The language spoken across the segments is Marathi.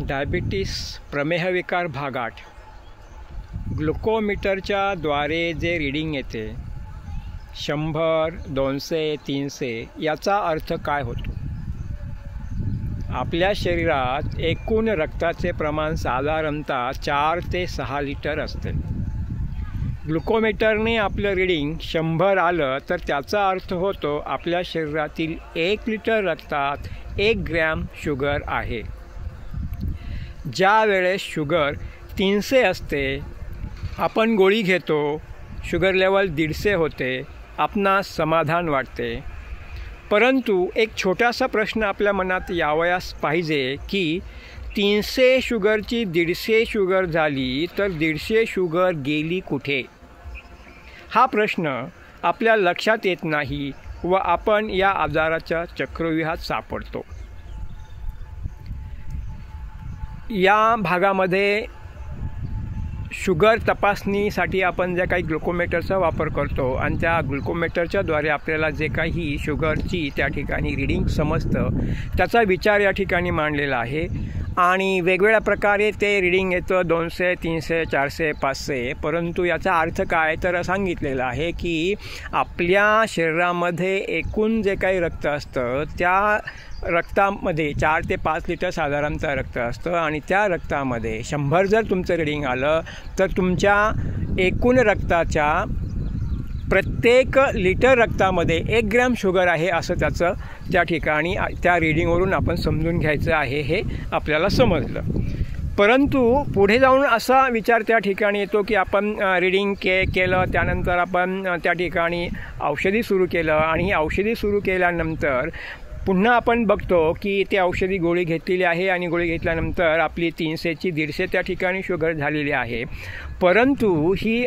डायबिटीस प्रमेहविकार भागात ग्लुकोमीटरच्या द्वारे जे रीडिंग येते 100, 200, 300 याचा अर्थ काय होतो? आपल्या शरीरात एकूण रक्ताचे प्रमाण साधारणतः 4 ते 6 लिटर असते. ग्लुकोमीटरने आपलं रीडिंग 100 आलं तर त्याचा अर्थ होतो आपल्या शरीरातील 1 लिटर रक्तात 1 ग्रॅम शुगर आहे. ज्या वेळेस शुगर 300 असते, आपण गोळी घेतो, शुगर लेवल 150 होते, आपणास समाधान वाटते. परंतु एक छोटासा प्रश्न आपल्या मनात यावयास पाहिजे की 300 शुगरची 150 शुगर झाली तर 150 शुगर गेली कुठे? हा प्रश्न आपल्या लक्षात येत नाही व आपण या आजाराच्या चक्रव्यूहात सापडतो. या भागामध्ये शुगर तपासणीसाठी आपण जे काही ग्लुकोमीटरचा वापर करतो आणि त्या ग्लुकोमीटरच्या द्वारे आपल्याला जे काही शुगरची त्या ठिकाणी रीडिंग समजतं त्याचा विचार या ठिकाणी मांडलेला आहे. आणि वेगवेगळ्या प्रकारे ते रीडिंग येतं 200, 300, 400, 500. परंतु याचा अर्थ काय तर सांगितलेलं आहे की आपल्या शरीरामध्ये एकूण जे काही रक्त असतं त्या रक्तामध्ये 4 ते 5 लिटर साधारणतः रक्त असतं आणि त्या रक्तामध्ये 100 जर तुमचं रीडिंग आलं तर तुमच्या एकूण रक्ताच्या प्रत्येक लिटर रक्तामध्ये 1 ग्रॅम शुगर आहे असं त्याचं त्या ठिकाणी त्या रीडिंगवरून आपण समजून घ्यायचं आहे. हे आपल्याला समजलं. परंतु पुढे जाऊन असा विचार त्या ठिकाणी येतो की आपण रीडिंग केलं, त्यानंतर आपण त्या ठिकाणी औषधी सुरू केलं आणि ही औषधी सुरू केल्यानंतर पुन्हा आपण बघतो की ते औषधी गोळी घेतलेली आहे आणि गोळी घेतल्यानंतर आपली 300ची 150 त्या ठिकाणी शुगर झालेली आहे. परंतु ही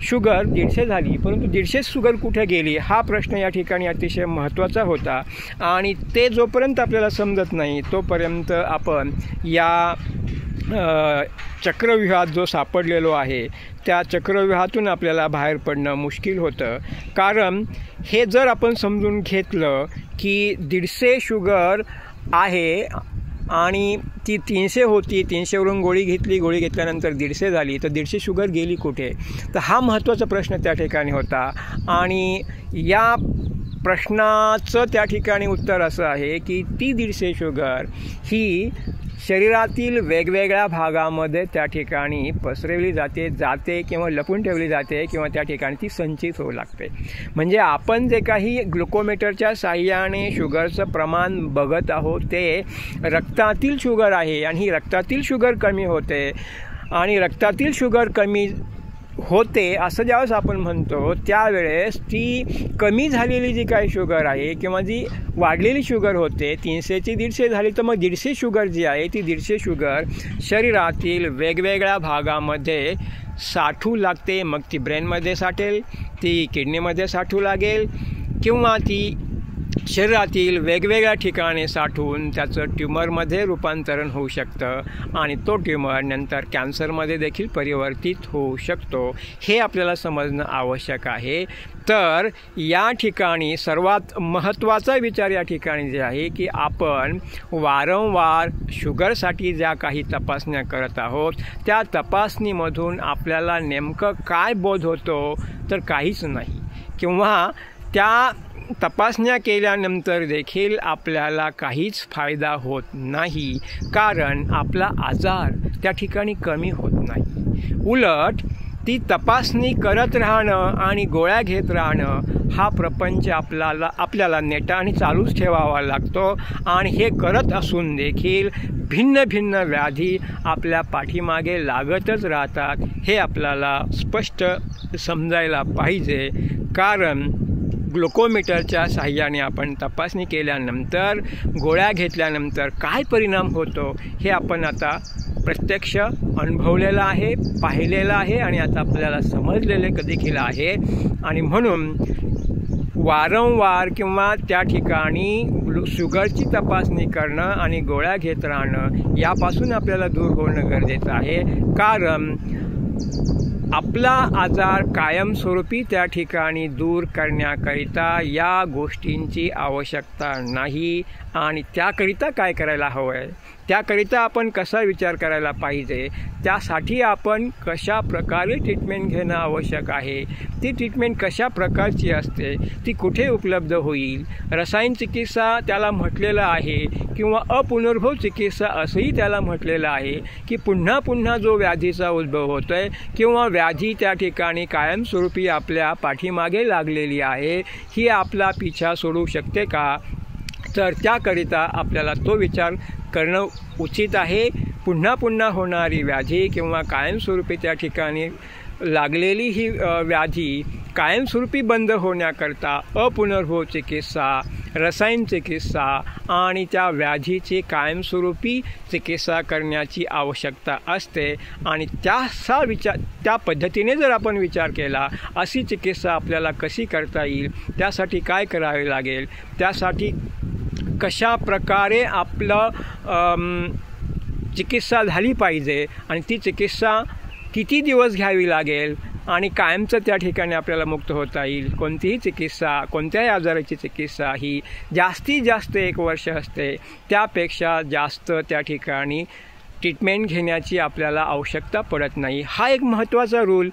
शुगर 150 झाली, परंतु 150 शुगर कुठे गेली हा प्रश्न या ठिकाणी अतिशय महत्त्वाचा होता. आणि ते जोपर्यंत आपल्याला समजत नाही तोपर्यंत आपण या चक्रव्यूहात जो सापडलेलो आहे त्या चक्रव्यूहातून आपल्याला बाहेर पडणं मुश्किल होतं. कारण हे जर आपण समजून घेतलं की 150 शुगर आहे आणि ती 300 होती, 300वरून गोळी घेतली, गोळी घेतल्यानंतर 150 झाली, तर 150 शुगर गेली कुठे? तर हा महत्त्वाचा प्रश्न त्या ठिकाणी होता. आणि या प्रश्नाचं त्या ठिकाणी उत्तर असं आहे की ती 150 शुगर ही शरीरातील वेगवेगळ्या भागामध्ये त्या ठिकाणी पसरवली जाते किंवा लपून ठेवली जाते किंवा त्या ठिकाणी ती संचित होऊ लागते. म्हणजे आपण जे काही ग्लुकोमीटरच्या साहाय्याने शुगरचं प्रमाण बघत आहोत ते रक्तातील शुगर आहे आणि ही रक्तातील शुगर कमी होते आणि रक्तातील शुगर कमी होते असं ज्यावेळेस आपण म्हणतो त्यावेळेस ती कमी झालेली जी काही शुगर आहे किंवा जी वाढलेली शुगर होते 300ची 150 झाली तर मग 150 शुगर जी आहे ती 150 शुगर शरीरातील वेगवेगळ्या भागामध्ये साठू लागते. मग ती ब्रेनमध्ये साठेल, ती किडनीमध्ये साठू लागेल किंवा ती शरीरातील वेगवेगळ्या ठिकाणी साठून त्याचं ट्यूमरमध्ये रूपांतरण होऊ शकतं आणि तो ट्यूमर नंतर कॅन्सरमध्ये देखील परिवर्तित होऊ शकतो. हे आपल्याला समजणं आवश्यक आहे. तर या ठिकाणी सर्वात महत्त्वाचा विचार या ठिकाणी जे आहे की आपण वारंवार शुगरसाठी ज्या काही तपासण्या करत आहोत त्या तपासणीमधून आपल्याला नेमकं काय बोध होतो तर काहीच नाही, किंवा त्या तपासण्या केल्यानंतर देखील आपल्याला काहीच फायदा होत नाही, कारण आपला आजार त्या ठिकाणी कमी होत नाही. उलट ती तपासणी करत राहणं आणि गोळ्या घेत राहणं हा प्रपंच आपल्याला नेटाने चालूच ठेवावा लागतो. आणि हे करत असून देखील भिन्न भिन्न व्याधी आपल्या पाठीमागे लागतच राहतात. हे आपल्याला स्पष्ट समजायला पाहिजे. कारण ग्लुकोमीटरच्या साहाय्याने आपण तपासणी केल्यानंतर गोळ्या घेतल्यानंतर काय परिणाम होतो हे आपण आता प्रत्यक्ष अनुभवलेलं आहे, पाहिलेलं आहे आणि आता आपल्याला समजलेले देखील आहे. आणि म्हणून वारंवार किंवा त्या ठिकाणी शुगरची तपासणी करणं आणि गोळ्या घेत राहणं यापासून आपल्याला दूर होणं गरजेचं आहे. कारण आपला आजार कायमस्वरूपी त्या ठिकाणी दूर करण्याकरिता या गोष्टींची आवश्यकता नाही. आणि त्याकरिता काय करायला हवं आहे, त्याकरिता आपण कसा विचार करायला पाहिजे, त्यासाठी आपण कशा प्रकारे ट्रीटमेंट घेणं आवश्यक आहे, ती ट्रीटमेंट कशा प्रकारची असते, ती कुठे उपलब्ध होईल. रसायन चिकित्सा त्याला म्हटलेलं आहे किंवा अपुनर्भव चिकित्सा असंही त्याला म्हटलेलं आहे की पुन्हा पुन्हा जो व्याधीचा उद्भव होतो आहे किंवा व्याधी त्या ठिकाणी कायमस्वरूपी आपल्या पाठीमागे लागलेली आहे, ही आपला पिछा सोडू शकते का. तर त्याकरिता आपल्याला तो विचार करणं उचित आहे. पुन्हा पुन्हा होणारी व्याधी किंवा कायमस्वरूपी त्या ठिकाणी लागलेली ही व्याधी कायमस्वरूपी बंद होण्याकरता अपुनर्भव चिकित्सा, रसायन चिकित्सा आणि त्या व्याधीची कायमस्वरूपी चिकित्सा करण्याची आवश्यकता असते. आणि त्या पद्धतीने जर आपण विचार केला, अशी चिकित्सा आपल्याला कशी करता येईल, त्यासाठी काय करावे लागेल, त्यासाठी कशा प्रकारे आपलं चिकित्सा झाली पाहिजे आणि ती चिकित्सा किती दिवस घ्यावी लागेल आणि कायमचं त्या ठिकाणी आपल्याला मुक्त होता येईल. कोणतीही चिकित्सा, कोणत्याही आजाराची चिकित्सा ही जास्तीत जास्त 1 वर्ष असते, त्यापेक्षा जास्त त्या ठिकाणी ट्रीटमेंट घेण्याची आपल्याला आवश्यकता पडत नाही. हा एक महत्त्वाचा रूल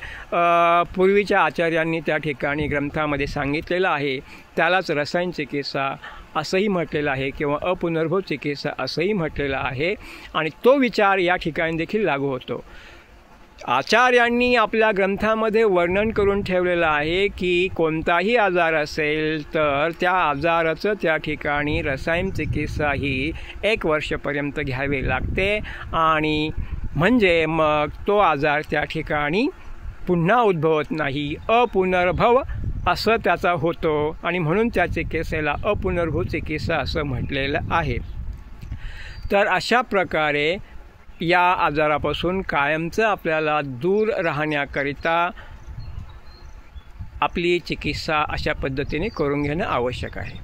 पूर्वीच्या आचार्यांनी त्या ठिकाणी ग्रंथामध्ये सांगितलेला आहे. त्यालाच रसायन चिकित्सा असंही म्हटलेलं आहे किंवा अपुनर्भव चिकित्सा असंही म्हटलेलं आहे. आणि तो विचार या ठिकाणी देखील लागू होतो. आचार्यांनी आपल्या ग्रंथामध्ये वर्णन करून ठेवलेलं आहे की कोणताही आजार असेल तर त्या आजाराचं त्या ठिकाणी रसायन चिकित्सा ही 1 वर्षपर्यंत घ्यावी लागते. आणि म्हणजे मग तो आजार त्या ठिकाणी पुन्हा उद्भवत नाही, अपुनर्भव असं त्याचा होतो. आणि म्हणून त्या चिकित्सेला अपुनर्भव चिकित्सा असं म्हटलेलं आहे. तर अशा प्रकारे या आजारापासून कायमचं आपल्याला दूर राहण्याकरिता आपली चिकित्सा अशा पद्धतीने करून घेणं आवश्यक आहे.